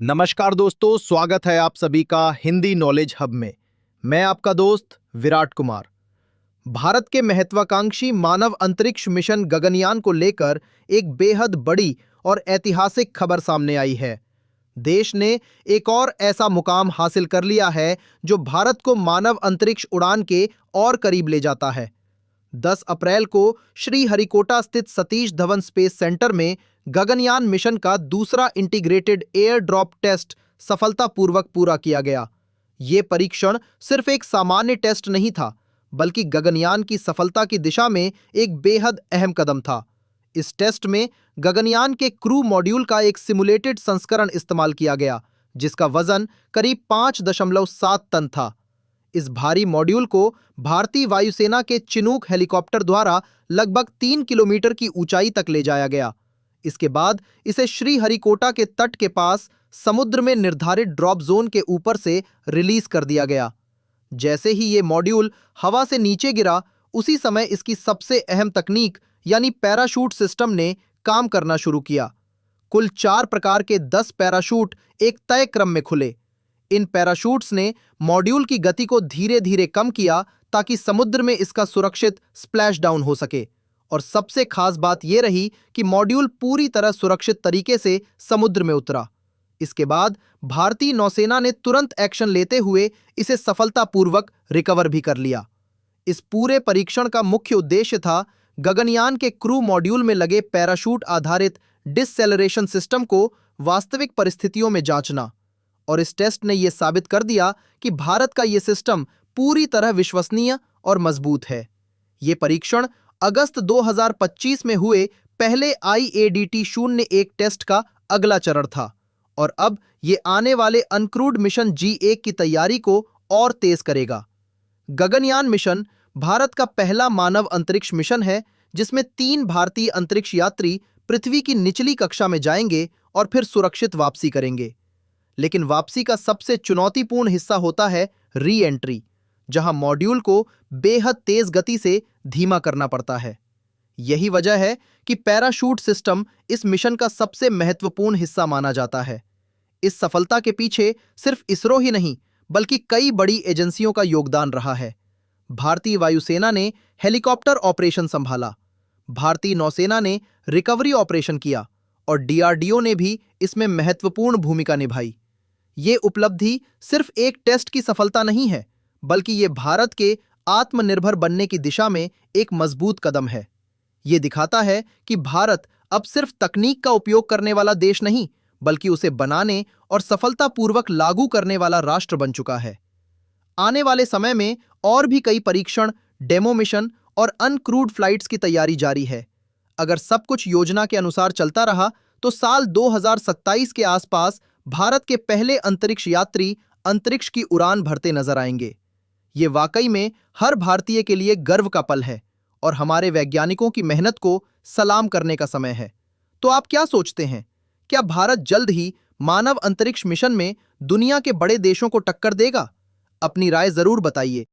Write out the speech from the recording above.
नमस्कार दोस्तों, स्वागत है आप सभी का हिंदी नॉलेज हब में। मैं आपका दोस्त विराट कुमार। भारत के महत्वाकांक्षी मानव अंतरिक्ष मिशन गगनयान को लेकर एक बेहद बड़ी और ऐतिहासिक खबर सामने आई है। देश ने एक और ऐसा मुकाम हासिल कर लिया है जो भारत को मानव अंतरिक्ष उड़ान के और करीब ले जाता है। 10 अप्रैल को श्रीहरिकोटा स्थित सतीश धवन स्पेस सेंटर में गगनयान मिशन का दूसरा इंटीग्रेटेड एयर ड्रॉप टेस्ट सफलतापूर्वक पूरा किया गया। ये परीक्षण सिर्फ एक सामान्य टेस्ट नहीं था, बल्कि गगनयान की सफलता की दिशा में एक बेहद अहम कदम था। इस टेस्ट में गगनयान के क्रू मॉड्यूल का एक सिमुलेटेड संस्करण इस्तेमाल किया गया, जिसका वजन करीब 5.7 टन था। इस भारी मॉड्यूल को भारतीय वायुसेना के चिनूक हेलीकॉप्टर द्वारा लगभग 3 किलोमीटर की ऊंचाई तक ले जाया गया। इसके बाद इसे श्रीहरिकोटा के तट के पास समुद्र में निर्धारित ड्रॉप जोन के ऊपर से रिलीज कर दिया गया। जैसे ही ये मॉड्यूल हवा से नीचे गिरा, उसी समय इसकी सबसे अहम तकनीक यानी पैराशूट सिस्टम ने काम करना शुरू किया। कुल 4 प्रकार के 10 पैराशूट एक तय क्रम में खुले। इन पैराशूट्स ने मॉड्यूल की गति को धीरे धीरे कम किया ताकि समुद्र में इसका सुरक्षित स्प्लैश डाउन हो सके। और सबसे खास बात यह रही कि मॉड्यूल पूरी तरह सुरक्षित तरीके से समुद्र में उतरा। इसके बाद भारतीय नौसेना ने तुरंत एक्शन लेते हुए इसे सफलतापूर्वक रिकवर भी कर लिया। इस पूरे परीक्षण का मुख्य उद्देश्य था गगनयान के क्रू मॉड्यूल में लगे पैराशूट आधारित डिससेलरेशन सिस्टम को वास्तविक परिस्थितियों में जांचना। और इस टेस्ट ने यह साबित कर दिया कि भारत का यह सिस्टम पूरी तरह विश्वसनीय और मजबूत है। ये परीक्षण अगस्त 2025 में हुए पहले IADT-01 टेस्ट का अगला चरण था और अब ये आने वाले अनक्रूड मिशन G1 की तैयारी को और तेज करेगा। गगनयान मिशन भारत का पहला मानव अंतरिक्ष मिशन है जिसमें 3 भारतीय अंतरिक्ष यात्री पृथ्वी की निचली कक्षा में जाएंगे और फिर सुरक्षित वापसी करेंगे। लेकिन वापसी का सबसे चुनौतीपूर्ण हिस्सा होता है री एंट्री, जहां मॉड्यूल को बेहद तेज गति से धीमा करना पड़ता है। यही वजह है कि पैराशूट सिस्टम इस मिशन का सबसे महत्वपूर्ण हिस्सा माना जाता है। इस सफलता के पीछे सिर्फ इसरो ही नहीं, बल्कि कई बड़ी एजेंसियों का योगदान रहा है। भारतीय वायुसेना ने हेलीकॉप्टर ऑपरेशन संभाला, भारतीय नौसेना ने रिकवरी ऑपरेशन किया और DRDO ने भी इसमें महत्वपूर्ण भूमिका निभाई। ये उपलब्धि सिर्फ एक टेस्ट की सफलता नहीं है, बल्कि ये भारत के आत्मनिर्भर बनने की दिशा में एक मजबूत कदम है। ये दिखाता है कि भारत अब सिर्फ तकनीक का उपयोग करने वाला देश नहीं, बल्कि उसे बनाने और सफलतापूर्वक लागू करने वाला राष्ट्र बन चुका है। आने वाले समय में और भी कई परीक्षण, डेमो मिशन और अनक्रूड फ्लाइट्स की तैयारी जारी है। अगर सब कुछ योजना के अनुसार चलता रहा तो साल 2027 के आसपास भारत के पहले अंतरिक्ष यात्री अंतरिक्ष की उड़ान भरते नजर आएंगे। ये वाकई में हर भारतीय के लिए गर्व का पल है और हमारे वैज्ञानिकों की मेहनत को सलाम करने का समय है। तो आप क्या सोचते हैं? क्या भारत जल्द ही मानव अंतरिक्ष मिशन में दुनिया के बड़े देशों को टक्कर देगा? अपनी राय जरूर बताइए।